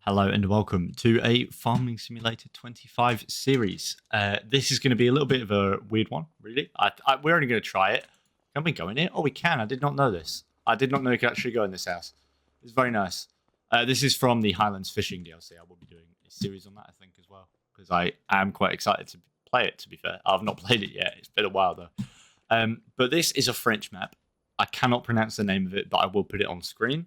Hello and welcome to a Farming Simulator 25 series. This is going to be a little bit of a weird one, really. We're only going to try it. Can we go in here? Oh, we can. I did not know this. I did not know you could actually go in this house. It's very nice. This is from the Highlands Fishing DLC. I will be doing a series on that, I think, as well. Because I am quite excited to play it, to be fair. I've not played it yet. It's been a while, though. But this is a French map. I cannot pronounce the name of it, but I will put it on screen.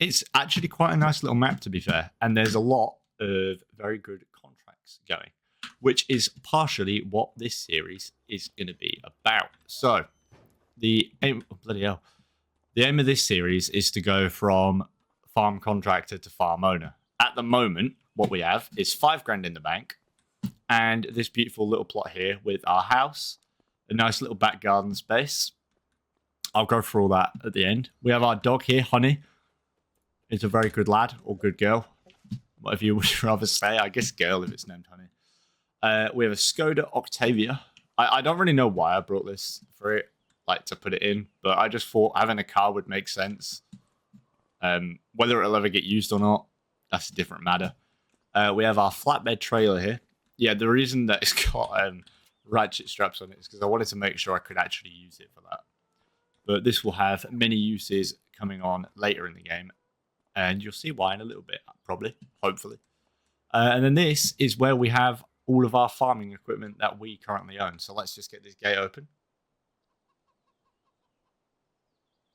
It's actually quite a nice little map, to be fair, and there's a lot of very good contracts going, which is partially what this series is going to be about. So, the aim of this series is to go from farm contractor to farm owner. At the moment, what we have is $5,000 in the bank, and this beautiful little plot here with our house, a nice little back garden space. I'll go through all that at the end. We have our dog here, Honey. It's a very good lad or good girl, whatever you would rather say. I guess girl if it's named Honey. We have a Skoda Octavia. I don't really know why I brought this for it, like to put it in, but I just thought having a car would make sense. Whether it'll ever get used or not, that's a different matter. We have our flatbed trailer here. Yeah, the reason that it's got ratchet straps on it is because I wanted to make sure I could actually use it for that. But this will have many uses coming on later in the game. And you'll see why in a little bit, probably, hopefully. And then this is where we have all of our farming equipment that we currently own. So let's just get this gate open.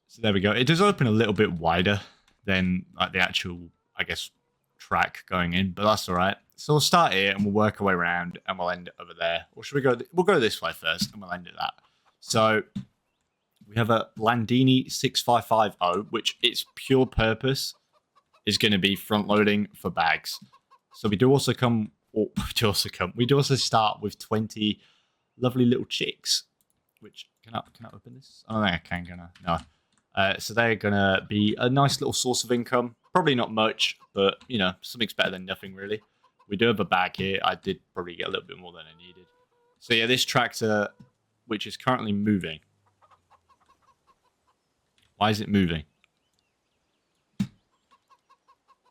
So there we go. It does open a little bit wider than like the actual, I guess, track going in, but that's all right. So we'll start here and we'll work our way around and we'll end it over there. Or should we go? We'll go this way first and we'll end it that. So we have a Landini 6550, which its pure purpose is going to be front loading for bags. So we do also start with 20 lovely little chicks, which can I open this? I don't think I can I? No. So they're going to be a nice little source of income. Probably not much, but you know, something's better than nothing really. We do have a bag here. I did probably get a little bit more than I needed. So yeah, this tractor, which is currently moving. Why is it moving?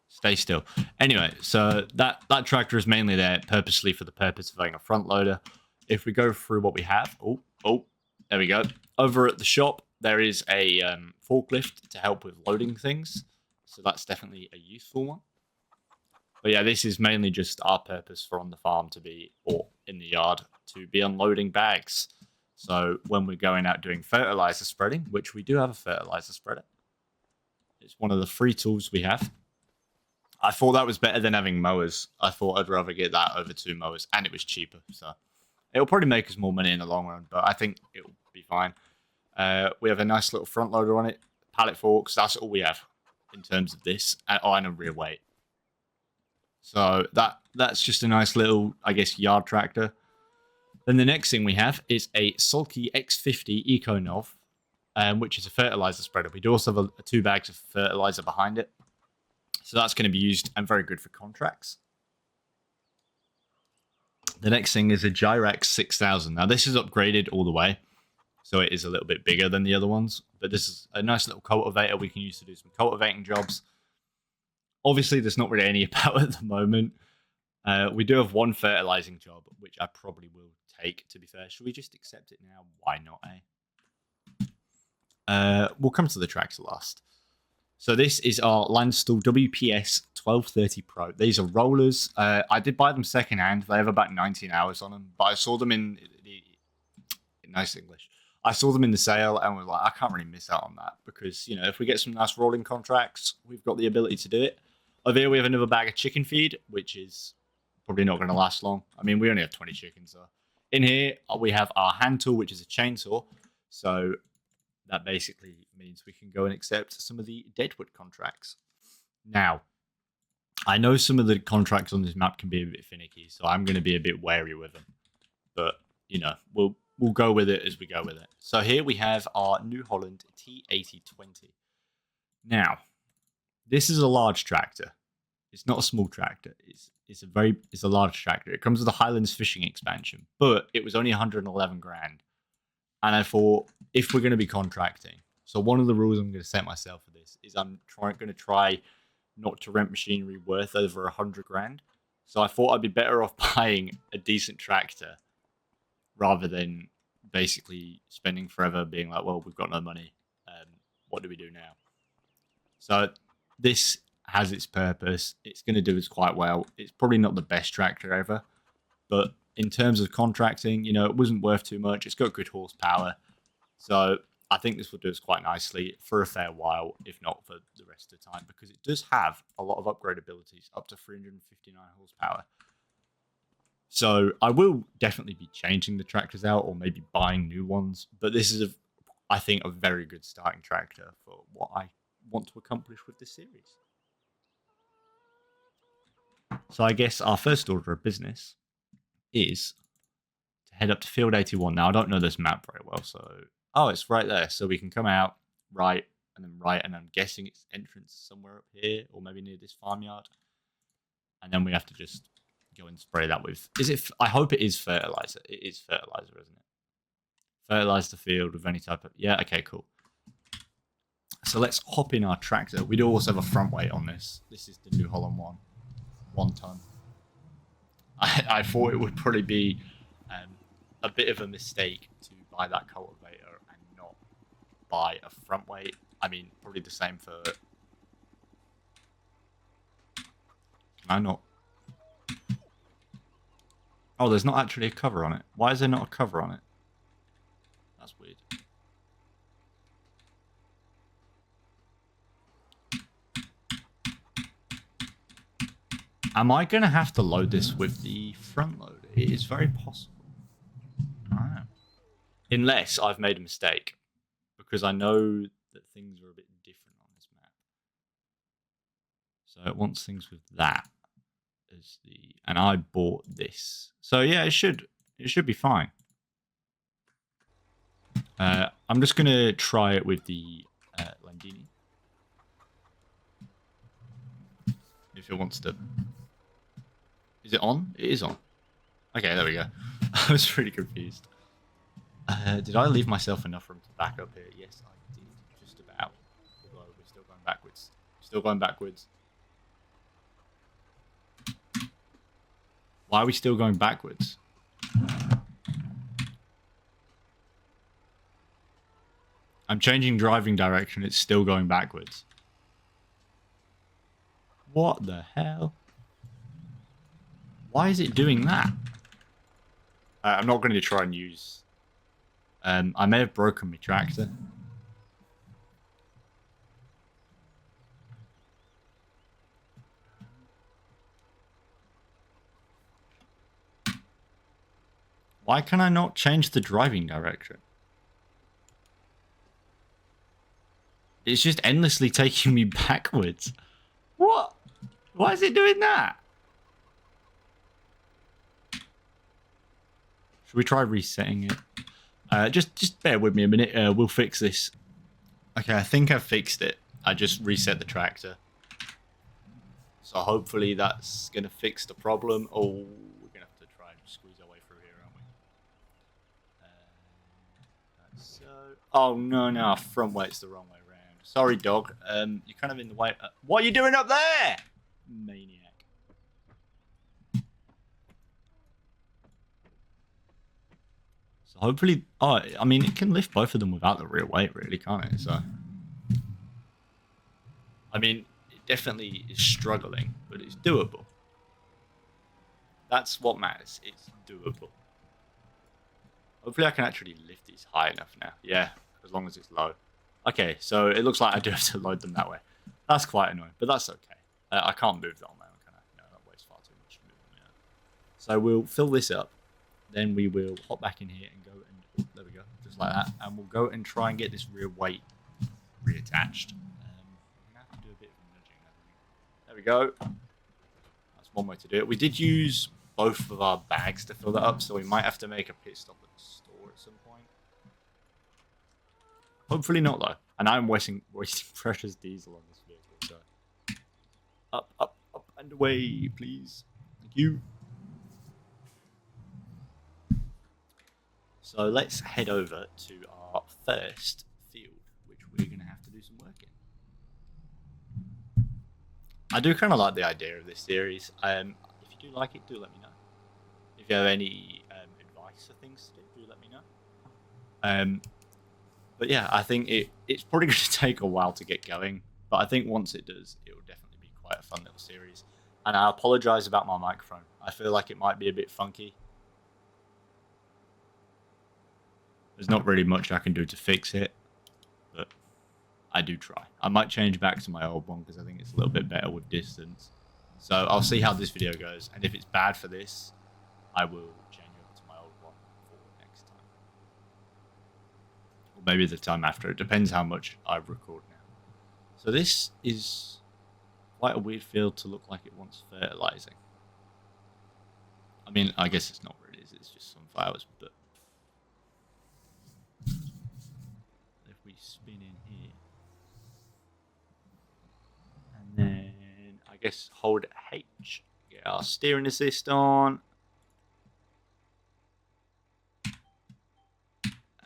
Stay still. Anyway, so that tractor is mainly there purposely for the purpose of having a front loader. If we go through what we have, there we go. Over at the shop, there is a forklift to help with loading things. So that's definitely a useful one. But yeah, this is mainly just our purpose for on the farm to be, or in the yard, to be unloading bags. So when we're going out doing fertilizer spreading, which we do have a fertilizer spreader, it's one of the free tools we have. I thought that was better than having mowers. I thought I'd rather get that over 2 mowers, and it was cheaper. So it'll probably make us more money in the long run, but I think it'll be fine. We have a nice little front loader on it, pallet forks. That's all we have in terms of this, and a rear weight. So that's just a nice little, I guess, yard tractor. Then the next thing we have is a Sulky X50 Eco-Nov, which is a fertilizer spreader. We do also have 2 bags of fertilizer behind it. So that's going to be used and very good for contracts. The next thing is a Gyrax 6000. Now this is upgraded all the way. So it is a little bit bigger than the other ones. But this is a nice little cultivator we can use to do some cultivating jobs. Obviously there's not really any about at the moment. We do have one fertilizing job, which I probably will take, to be fair. Should we just accept it now? Why not, eh? We'll come to the tracks last. So this is our Landstuhl WPS 1230 Pro. These are rollers. I did buy them secondhand. They have about 19 hours on them, but I saw them in nice English. I saw them in the sale and was like, I can't really miss out on that because, you know, if we get some nice rolling contracts, we've got the ability to do it. Over here, we have another bag of chicken feed, which is probably not going to last long. I mean, we only have 20 chickens. So in here, we have our hand tool, which is a chainsaw. So that basically means we can go and accept some of the deadwood contracts. Now, I know some of the contracts on this map can be a bit finicky, so I'm going to be a bit wary with them. But, you know, we'll go with it as we go with it. So here we have our New Holland T8020. Now, this is a large tractor. It's not a small tractor. It's a large tractor. It comes with a Highlands fishing expansion, but it was only 111 grand. And I thought, if we're going to be contracting, so one of the rules I'm going to set myself for this is I'm going to try not to rent machinery worth over 100 grand. So I thought I'd be better off buying a decent tractor rather than basically spending forever being like, well, we've got no money. What do we do now? So this has its purpose. It's going to do us quite well. It's probably not the best tractor ever, but in terms of contracting, you know, it wasn't worth too much. It's got good horsepower. So I think this will do us quite nicely for a fair while, if not for the rest of the time, because it does have a lot of upgrade abilities, up to 359 horsepower. So I will definitely be changing the tractors out or maybe buying new ones, but this is, I think, a very good starting tractor for what I want to accomplish with this series. So I guess our first order of business is to head up to Field 81. Now, I don't know this map very well, so... Oh, it's right there. So we can come out, right, and I'm guessing it's entrance somewhere up here, or maybe near this farmyard. And then we have to just go and spray that with... Is it... I hope it is fertilizer. It is fertilizer, isn't it? Fertilize the field with any type of... Yeah, okay, cool. So let's hop in our tractor. We do also have a front weight on this. This is the New Holland one. 1 ton. I thought it would probably be a bit of a mistake to buy that cultivator and not buy a front weight. I mean, probably the same for... Can I not... Oh, there's not actually a cover on it. Why is there not a cover on it? That's weird. Am I going to have to load this with the front loader? It is very possible. I am. Unless I've made a mistake. Because I know that things are a bit different on this map. So it wants things with that as the... And I bought this. So yeah, it should be fine. I'm just going to try it with the Landini. If it wants to... Is it on? It is on. Okay, there we go. I was really confused. Did I leave myself enough room to back up here? Yes, I did. Just about. Although we're still going backwards. Still going backwards. Why are we still going backwards? I'm changing driving direction. It's still going backwards. What the hell? Why is it doing that? I'm not going to try and use... I may have broken my tractor. Why can I not change the driving direction? It's just endlessly taking me backwards. What? Why is it doing that? Should we try resetting it? Just bear with me a minute. We'll fix this. Okay, I think I've fixed it. I just reset the tractor. So hopefully that's going to fix the problem. Oh, we're going to have to try and squeeze our way through here, aren't we? Oh, no, our front weight's the wrong way around. Sorry, dog. You're kind of in the way. What are you doing up there? Maniac. So hopefully... Oh, I mean, it can lift both of them without the rear weight, really, can't it? So... I mean, it definitely is struggling, but it's doable. That's what matters. It's doable. Hopefully I can actually lift these high enough now. Yeah, as long as it's low. Okay, so it looks like I do have to load them that way. That's quite annoying, but that's okay. I can't move that on my own, can I? No, that weighs far too much to move on my own. So we'll fill this up. Then we will hop back in here and go and... Oh, there we go, just like that. And we'll go and try and get this rear weight reattached. We're going to have to do a bit of nudging, I think. There we go. That's one way to do it. We did use both of our bags to fill that up, so we might have to make a pit stop at the store at some point. Hopefully not, though. And I'm wasting precious diesel on this vehicle, so... Up, up, up, and away, please. Thank you. So let's head over to our first field, which we're going to have to do some work in. I do kind of like the idea of this series. If you do like it, do let me know. If you have any advice or things to do let me know. But yeah, I think it's probably going to take a while to get going. But I think once it does, it will definitely be quite a fun little series. And I apologise about my microphone. I feel like it might be a bit funky. There's not really much I can do to fix it, but I do try. I might change back to my old one because I think it's a little bit better with distance. So I'll see how this video goes, and if it's bad for this, I will change over to my old one for next time. Or maybe the time after. It depends how much I record now. So this is quite a weird field to look like it wants fertilizing. I mean, I guess it's not really, it's just sunflowers, but if we spin in here, and then I guess hold H, get our steering assist on,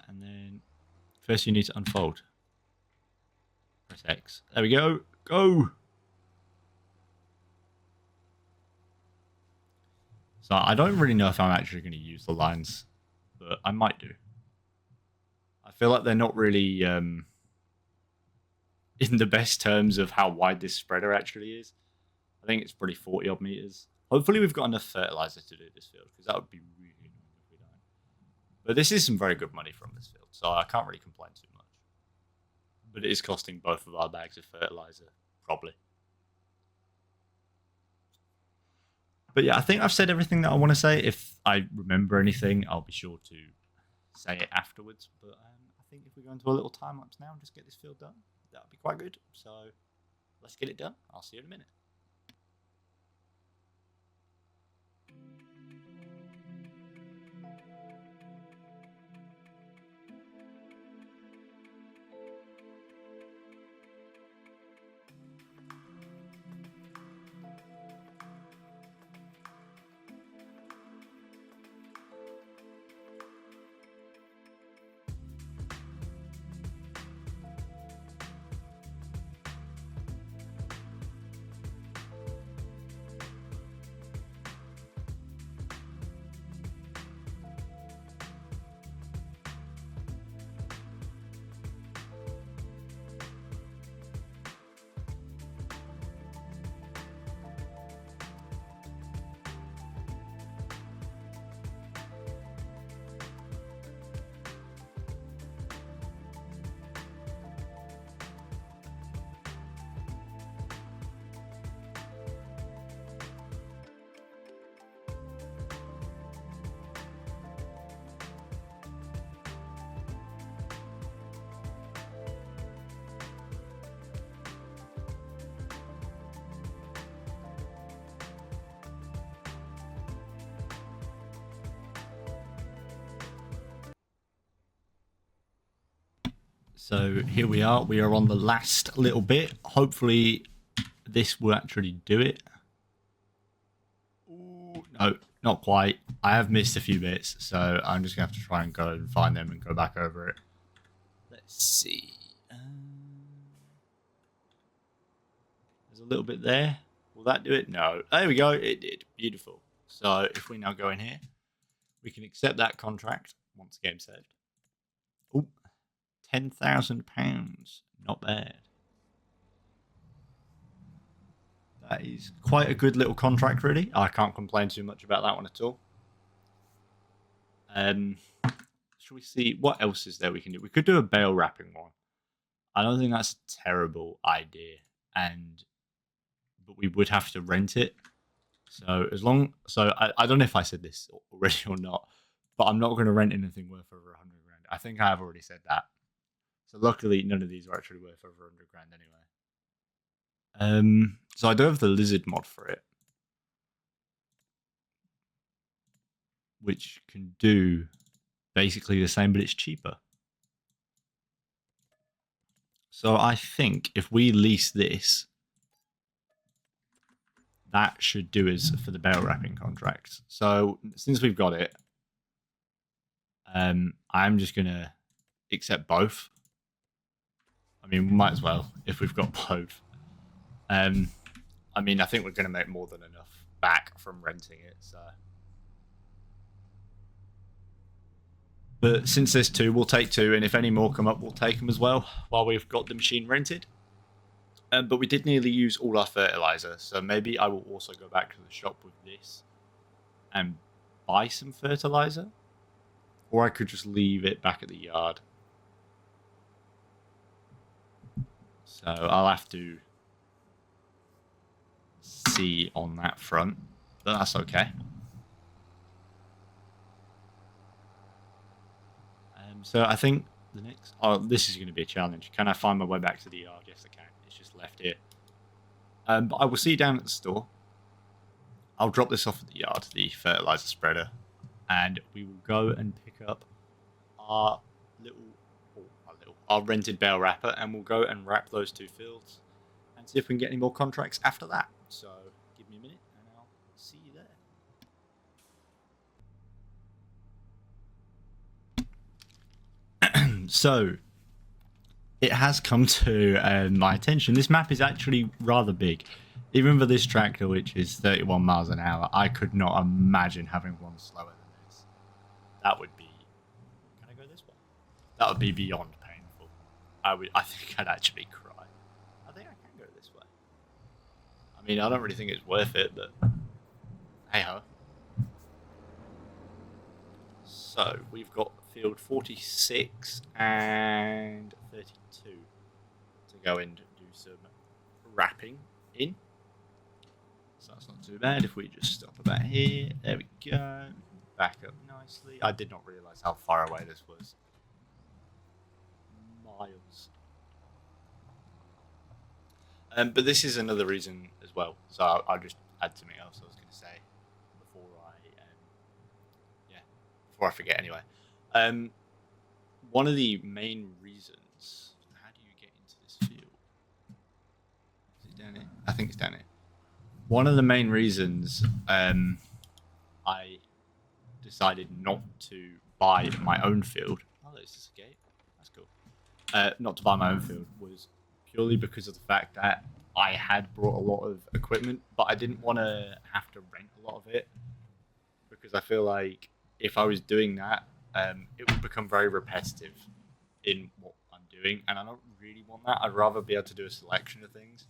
and then first you need to unfold. Press X. There we go. Go! So I don't really know if I'm actually going to use the lines, but I might do. I feel like they're not really in the best terms of how wide this spreader actually is. I think it's probably 40 odd meters. Hopefully we've got enough fertilizer to do this field, because that would be really annoying if we don't. But this is some very good money from this field, so I can't really complain too much. But it is costing both of our bags of fertilizer, probably. But yeah, I think I've said everything that I want to say. If I remember anything, I'll be sure to say it afterwards. But I think if we go into a little time lapse now and just get this field done, that would be quite good. So let's get it done. I'll see you in a minute. So here we are. We are on the last little bit. Hopefully this will actually do it. Ooh, no, not quite. I have missed a few bits, so I'm just going to have to try and go and find them and go back over it. Let's see. There's a little bit there. Will that do it? No. There we go. It did. Beautiful. So if we now go in here, we can accept that contract once the game's saved. Oh, £10,000. Not bad. That is quite a good little contract, really. I can't complain too much about that one at all. Shall we see what else is there we can do? We could do a bale wrapping one. I don't think that's a terrible idea, but we would have to rent it. So I don't know if I said this already or not, but I'm not going to rent anything worth over 100 grand. I think I have already said that. So luckily, none of these are actually worth over 100 grand anyway. So I do have the lizard mod for it, which can do basically the same, but it's cheaper. So I think if we lease this, that should do us for the bale wrapping contract. So since we've got it, I'm just going to accept both. I mean, we might as well if we've got both. I mean, I think we're going to make more than enough back from renting it. So, but since there's two, we'll take two, and if any more come up, we'll take them as well while we've got the machine rented. But we did nearly use all our fertilizer, so maybe I will also go back to the shop with this and buy some fertilizer, or I could just leave it back at the yard. So I'll have to see on that front, but that's okay. So I think the next... Oh, this is going to be a challenge. Can I find my way back to the yard? Yes, I can. It's just left here. But I will see you down at the store. I'll drop this off at the yard, the fertilizer spreader, and we will go and pick up our our rented bale wrapper, and we'll go and wrap those two fields and see if we can get any more contracts after that. So give me a minute and I'll see you there. So it has come to my attention. This map is actually rather big. Even for this tractor, which is 31 miles an hour, I could not imagine having one slower than this. That would be... Can I go this way? That would be beyond painful. I think I'd actually cry. I think I can go this way. I mean, I don't really think it's worth it, but hey ho. So we've got field 46 and 32 to go and do some wrapping in. So that's not too bad. If we just stop about here, there we go. Back up nicely. I did not realise how far away this was. Miles. But this is another reason as well. So I'll just add something else I was going to say before I forget. Anyway, one of the main reasons. How do you get into this field? Is it down here? I think it's down here. One of the main reasons I decided not to buy my own field. Oh, there's this gate. That's cool. Not to buy my own field was purely because of the fact that I had brought a lot of equipment, but I didn't want to have to rent a lot of it because I feel like if I was doing that, it would become very repetitive in what I'm doing, and I don't really want that. I'd rather be able to do a selection of things.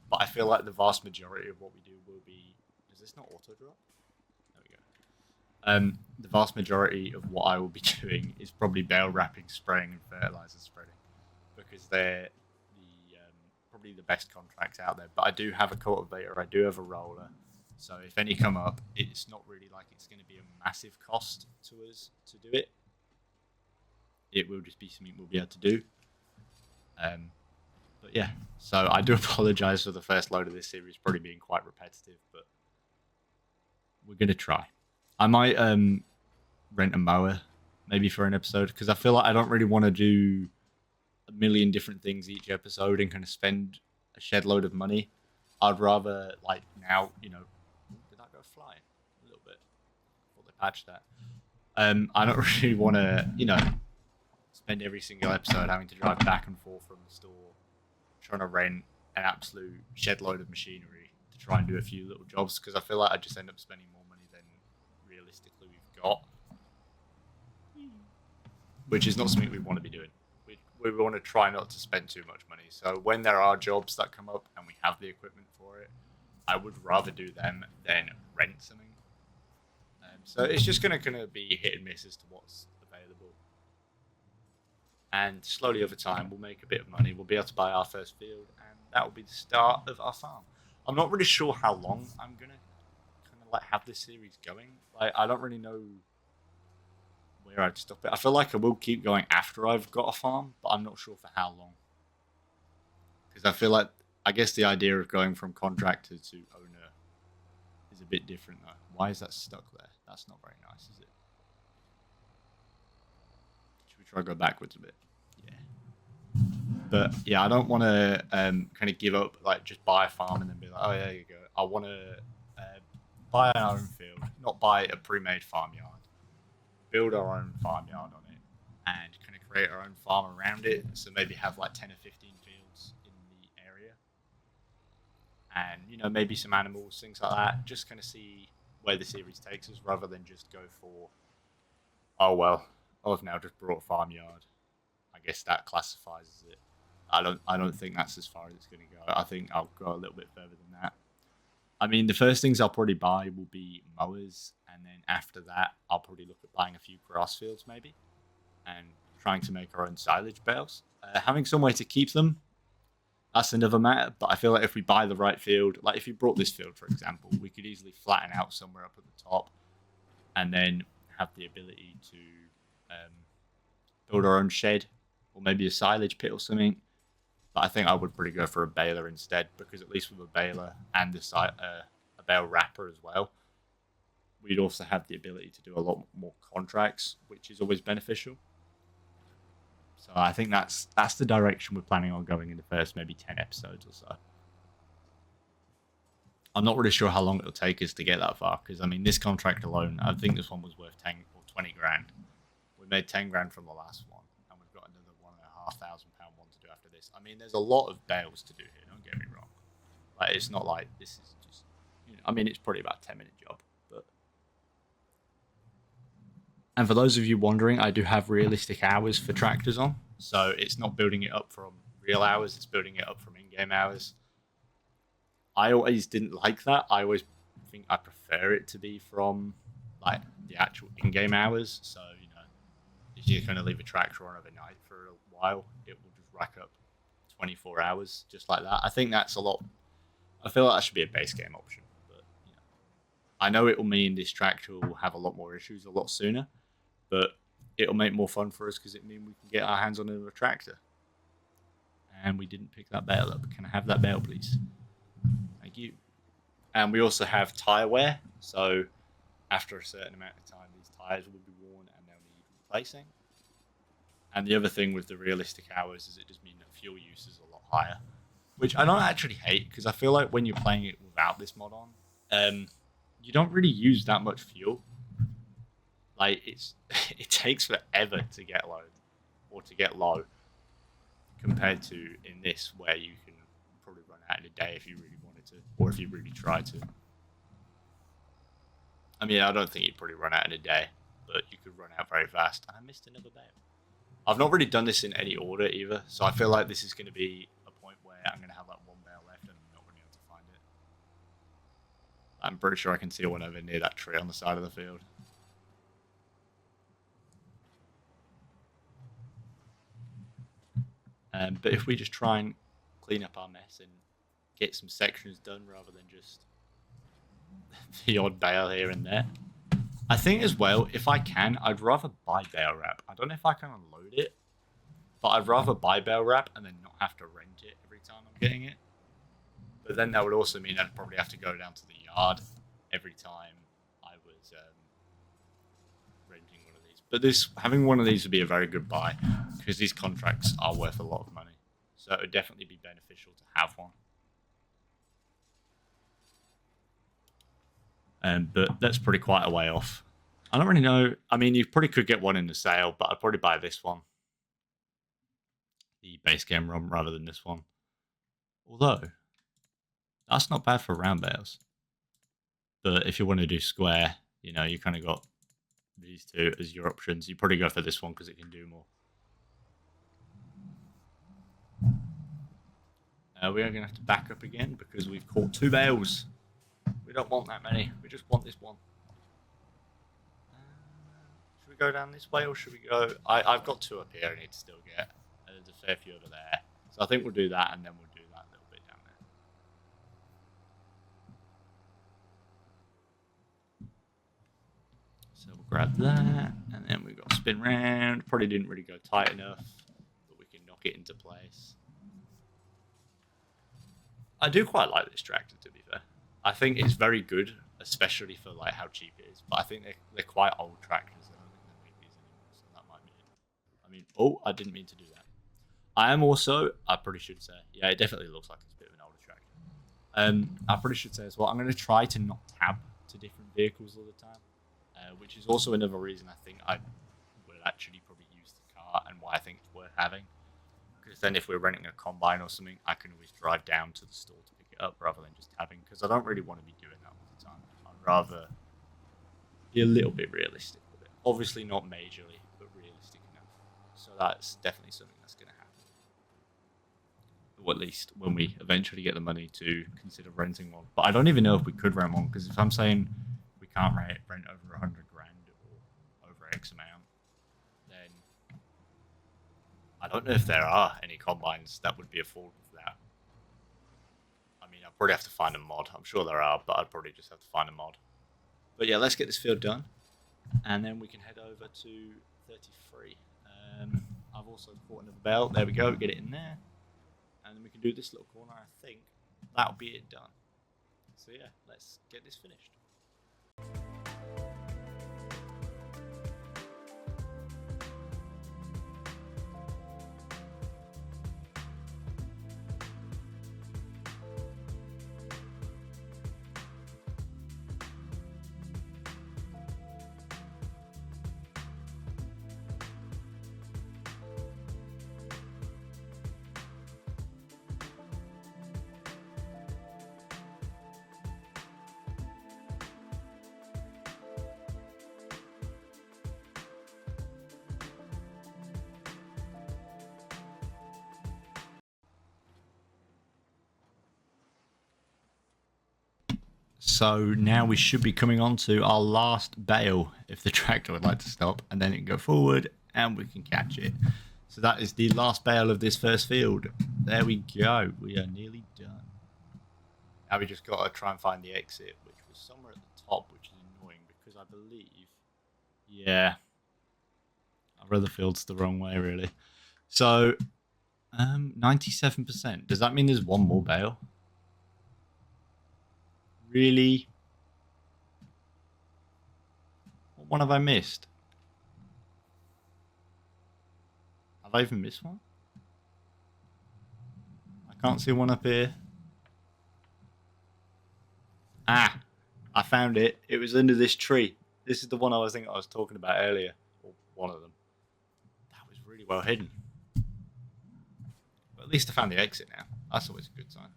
But I feel like the vast majority of what we do will be... Is this not auto drop? There we go. The vast majority of what I will be doing is probably bale wrapping, spraying, and fertilizer spreading, because they're probably the best contracts out there. But I do have a cultivator, I do have a roller, so if any come up, it's not really like it's going to be a massive cost to us to do it. It will just be something we'll be able to do. But yeah, so I do apologise for the first load of this series probably being quite repetitive, but we're going to try. I might rent a mower maybe for an episode, because I feel like I don't really want to do a million different things each episode and kind of spend a shed load of money. I'd rather, like now, did that go flying a little bit? I thought they patched that. I don't really want to, spend every single episode having to drive back and forth from the store, trying to rent an absolute shed load of machinery to try and do a few little jobs, because I feel like I just end up spending more money than realistically we've got, which is not something we want to be doing. We want to try not to spend too much money. So when there are jobs that come up and we have the equipment for it, I would rather do them than rent something. So it's just going to be hit and miss as to what's available. And slowly over time, we'll make a bit of money. We'll be able to buy our first field, and that will be the start of our farm. I'm not really sure how long I'm going to kind of have this series going. I don't really know where I'd stop it. I feel like I will keep going after I've got a farm, but I'm not sure for how long. Because I feel like, I guess the idea of going from contractor to owner is a bit different though. Why is that stuck there? That's not very nice, is it? Should we try to go backwards a bit? Yeah. But yeah, I don't want to kind of give up, just buy a farm and then be like, oh, yeah, there you go. I want to buy our own field, not buy a pre-made farmyard. Build our own farmyard on it and kind of create our own farm around it. So maybe have 10 or 15 fields in the area and maybe some animals, things like that. Just kind of see where the series takes us, rather than just go for, oh well, I've now just brought a farmyard. I guess that classifies as it. I don't think that's as far as it's going to go. I think I'll go a little bit further than that. I mean, the first things I'll probably buy will be mowers, and then after that, I'll probably look at buying a few grass fields maybe, and trying to make our own silage bales. Having somewhere to keep them, that's another matter. But I feel like if we buy the right field, like if you brought this field, for example, we could easily flatten out somewhere up at the top, and then have the ability to build our own shed, or maybe a silage pit or something. But I think I would probably go for a baler instead, because at least with a baler and a bale wrapper as well, we'd also have the ability to do a lot more contracts, which is always beneficial. So I think that's the direction we're planning on going in the first maybe 10 episodes or so. I'm not really sure how long it'll take us to get that far, because I mean, this contract alone, I think this one was worth 10 or 20 grand. We made 10 grand from the last one, and we've got another £1,500 one to do after this. I mean, there's a lot of bales to do here, don't get me wrong. Like, it's not like this is just, I mean, it's probably about a 10-minute job. And for those of you wondering, I do have realistic hours for tractors on. So it's not building it up from real hours, it's building it up from in-game hours. I always didn't like that. I always think I prefer it to be from like the actual in-game hours. So, if you're going to leave a tractor on overnight for a while, it will just rack up 24 hours just like that. I think that's a lot. I feel like that should be a base game option. But I know it will mean this tractor will have a lot more issues a lot sooner. But it'll make more fun for us because it means we can get our hands on another tractor. And we didn't pick that bale up. Can I have that bale, please? Thank you. And we also have tyre wear. So after a certain amount of time, these tyres will be worn and they'll need replacing. And the other thing with the realistic hours is it does mean that fuel use is a lot higher, which I don't actually hate, because I feel like when you're playing it without this mod on, you don't really use that much fuel. Like, it takes forever to get low, or to get low, compared to in this, where you can probably run out in a day if you really wanted to, or if you really tried to. I mean, I don't think you'd probably run out in a day, but you could run out very fast. And I missed another bale. I've not really done this in any order either, so I feel like this is going to be a point where I'm going to have like one bale left and I'm not going to be able to find it. I'm pretty sure I can see one over near that tree on the side of the field. But if we just try and clean up our mess and get some sections done rather than just the odd bale here and there. I think as well, if I can, I'd rather buy bale wrap. I don't know if I can unload it, but I'd rather buy bale wrap and then not have to rent it every time I'm getting it. But then that would also mean I'd probably have to go down to the yard every time I was renting one of these. But having one of these would be a very good buy, because these contracts are worth a lot of money. So it would definitely be beneficial to have one. But that's probably quite a way off. I don't really know. I mean, you probably could get one in the sale, but I'd probably buy this one. The base game ROM rather than this one. Although, that's not bad for round bales. But if you want to do square, you kind of got these two as your options. You probably go for this one because it can do more. We are going to have to back up again because we've caught 2 bales. We don't want that many. We just want this one. Should we go down this way or should we go... I've got 2 up here I need to still get. There's a fair few over there. So I think we'll do that and then we'll do that little bit down there. So we'll grab that and then we've got to spin round. Probably didn't really go tight enough, but we can knock it into place. I do quite like this tractor, to be fair. I think it's very good, especially for like how cheap it is. But I think they're quite old tractors. I don't think they make these anymore, so that might be it. I mean, I didn't mean to do that. I am also, I probably should say, yeah, it definitely looks like it's a bit of an older tractor. I probably should say as well, I'm going to try to not tab to different vehicles all the time, which is also another reason I think I would actually probably use the car and why I think it's worth having. Because then if we're renting a combine or something, I can always drive down to the store to pick it up rather than just tabbing, because I don't really want to be doing that all the time. I'd rather be a little bit realistic with it. Obviously not majorly, but realistic enough. So that's definitely something that's going to happen. Or at least when we eventually get the money to consider renting one. But I don't even know if we could rent one, because if I'm saying we can't rent over 100 grand or over X amount, then I don't know if there are any combines that would be affordable for that. I mean, I'll probably have to find a mod. I'm sure there are, but I'd probably just have to find a mod. But yeah, let's get this field done, and then we can head over to 33. I've also caught another bale. There we go. Get it in there, and then we can do this little corner. I think that'll be it done. So yeah, let's get this finished. So now we should be coming on to our last bale, if the tractor would like to stop, and then it can go forward and we can catch it. So that is the last bale of this first field. There we go. We are nearly done. Now we just got to try and find the exit, which was somewhere at the top, which is annoying because I believe, yeah, I read the fields the wrong way, really. So 97%. Does that mean there's one more bale? Really? What one have I missed? Have I even missed one? I can't see one up here. Ah, I found it. It was under this tree. This is the one I was talking about earlier. Or one of them. That was really well hidden. But at least I found the exit now. That's always a good sign.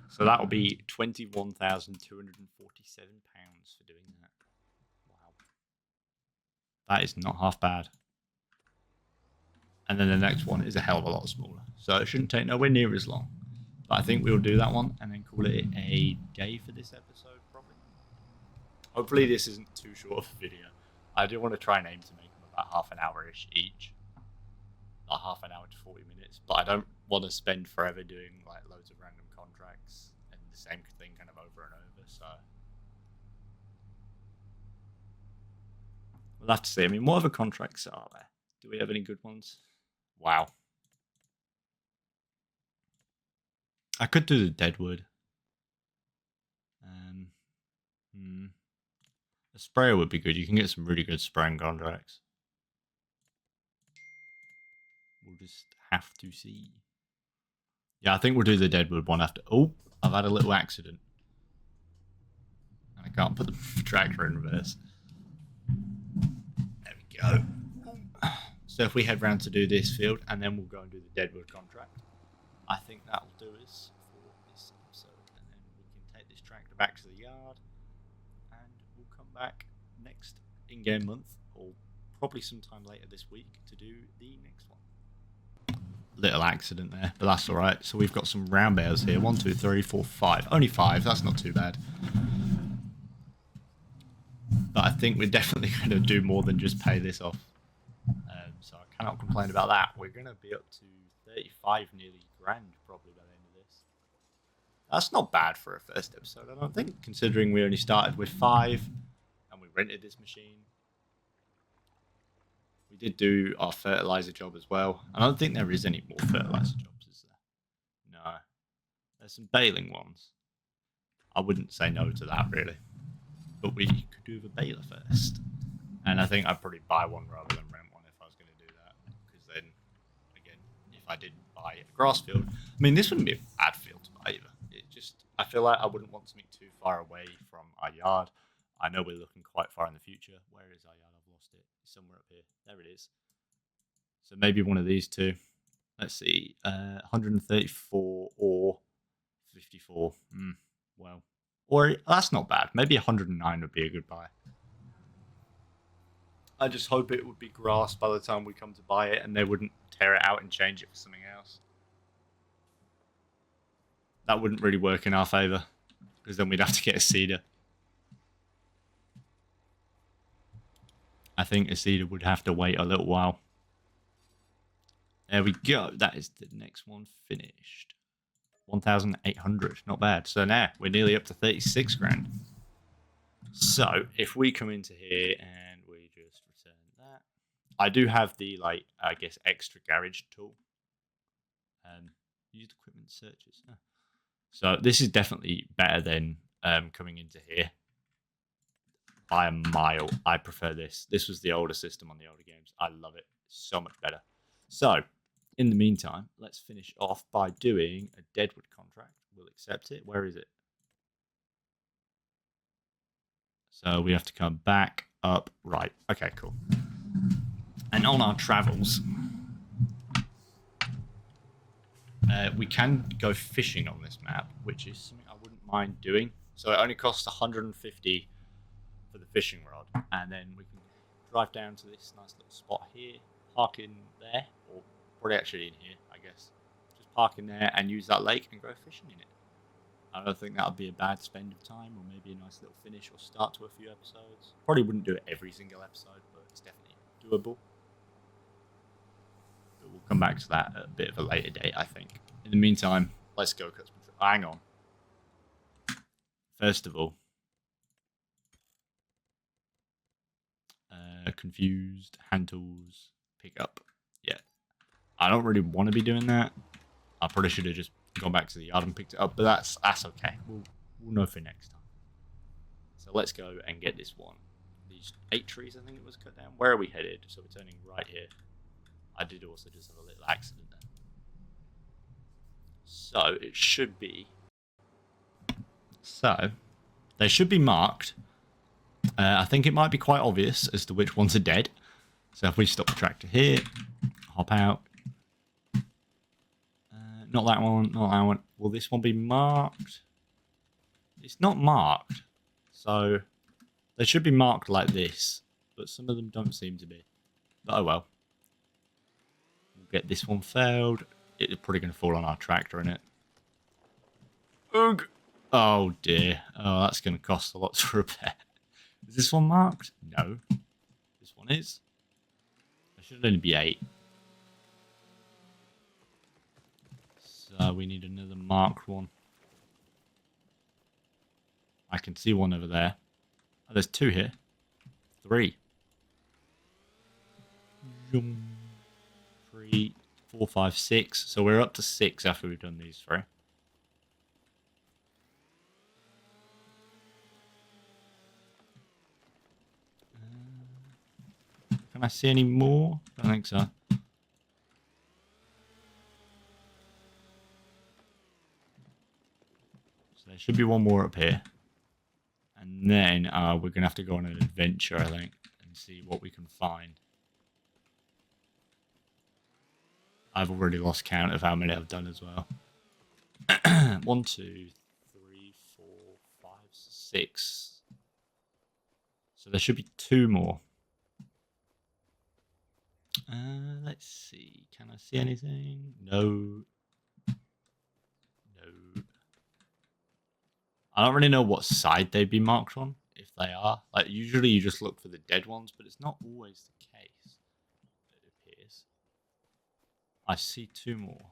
So that will be £21,247 for doing that. Wow. That is not half bad. And then the next one is a hell of a lot smaller. So it shouldn't take nowhere near as long. But I think we'll do that one and then call it a day for this episode, probably. Hopefully this isn't too short of a video. I do want to try and aim to make them about half an hour-ish each. Not half an hour to 40 minutes. But I don't want to spend forever doing like loads of random contracts and the same thing kind of over and over. So we'll have to see. I mean, what other contracts are there? Do we have any good ones? Wow. I could do the Deadwood. A sprayer would be good. You can get some really good spraying contracts. We'll just have to see. Yeah, I think we'll do the Deadwood one after. Oh, I've had a little accident. And I can't put the tractor in reverse. There we go. So if we head round to do this field, and then we'll go and do the Deadwood contract. I think that'll do us for this episode. And then we can take this tractor back to the yard. And we'll come back next in-game month, or probably sometime later this week, to do the next one. Little accident there, but that's alright. So we've got some round bales here. 1, 2, 3, 4, 5. Only 5, that's not too bad. But I think we're definitely going to do more than just pay this off. So I cannot complain about that. We're going to be up to 35 nearly grand probably by the end of this. That's not bad for a first episode, I don't think, considering we only started with 5 and we rented this machine. We did do our fertilizer job as well. I don't think there is any more fertilizer jobs, is there? No. There's some baling ones. I wouldn't say no to that, really. But we could do the baler first. And I think I'd probably buy one rather than rent one if I was going to do that. Because then, again, if I did buy a grass field, I mean, this wouldn't be a bad field to buy either. It just, I feel like I wouldn't want something too far away from our yard. I know we're looking quite far in the future. Where is our yard? I've lost it. It's somewhere up here. There it is. So maybe one of these two. Let's see. 134 or 54. Well, or that's not bad. Maybe 109 would be a good buy. I just hope it would be grass by the time we come to buy it and they wouldn't tear it out and change it for something else. That wouldn't really work in our favour because then we'd have to get a cedar. I think a cedar would have to wait a little while. There we go. That is the next one finished. 1,800. Not bad. So now we're nearly up to 36 grand. So if we come into here and we just return that. I do have the, like, I guess, extra garage tool. Used equipment searches. Huh. So this is definitely better than coming into here. By a mile. I prefer this. This was the older system on the older games. I love it. So much better. So, in the meantime, let's finish off by doing a Deadwood contract. We'll accept it. Where is it? So we have to come back up. Right. Okay, cool. And on our travels, we can go fishing on this map, which is something I wouldn't mind doing. So it only costs 150 for the fishing rod, and then we can drive down to this nice little spot here, park in there, or probably actually in here, I guess. Just park in there and use that lake and go fishing in it. I don't think that would be a bad spend of time, or maybe a nice little finish or start to a few episodes. Probably wouldn't do it every single episode, but it's definitely doable. But we'll come back to that at a bit of a later date, I think. In the meantime, let's go cut some trees. Hang on. First of all, confused, hand tools, pick up. Yeah. I don't really want to be doing that. I probably should have just gone back to the yard and picked it up, but that's okay. We'll know for next time. So let's go and get this one. These 8 trees, I think it was cut down. Where are we headed? So we're turning right here. I did also just have a little accident there. So it should be. So they should be marked. I think it might be quite obvious as to which ones are dead. So if we stop the tractor here, hop out. Not that one, not that one. Will this one be marked? It's not marked. So they should be marked like this, but some of them don't seem to be. But oh well. We'll get this one failed. It's probably going to fall on our tractor, isn't it? Ugh. Oh dear. Oh, that's going to cost a lot to repair. Is this one marked? No. This one is. There should only be 8. So we need another marked one. I can see one over there. Oh, there's 2 here. 3. 3, 4, 5, 6. So we're up to 6 after we've done these 3. Can I see any more? I don't think so. So there should be one more up here. And then we're going to have to go on an adventure, I think, and see what we can find. I've already lost count of how many I've done as well. 1, 2, 3, 4, 5, 6. So there should be 2 more. Let's see. Can I see anything? No. No. I don't really know what side they'd be marked on, if they are. Like, usually you just look for the dead ones, but it's not always the case, it appears. I see 2 more.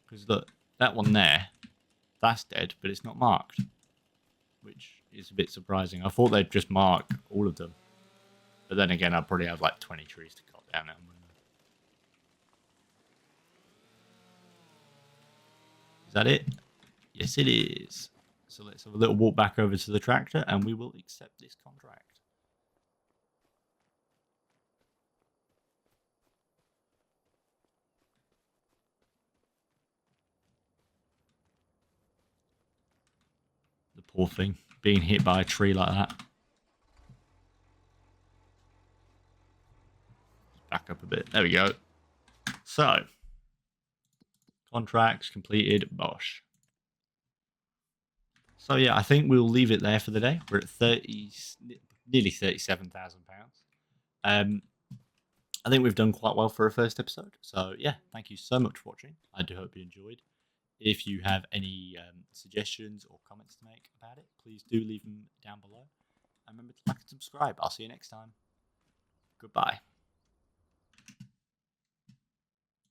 Because look, that one there, that's dead, but it's not marked. Which is a bit surprising. I thought they'd just mark all of them. But then again, I'd probably have like 20 trees to cut down. Is that it? Yes, it is. So let's have a little walk back over to the tractor and we will accept this contract. The poor thing, being hit by a tree like that. Back up a bit. There we go. So, contracts completed. Bosh. So yeah, I think we'll leave it there for the day. We're at nearly £37,000. Um, I think we've done quite well for a first episode. So yeah, thank you so much for watching. I do hope you enjoyed. If you have any suggestions or comments to make about it, please do leave them down below. And remember to like and subscribe. I'll see you next time. Goodbye.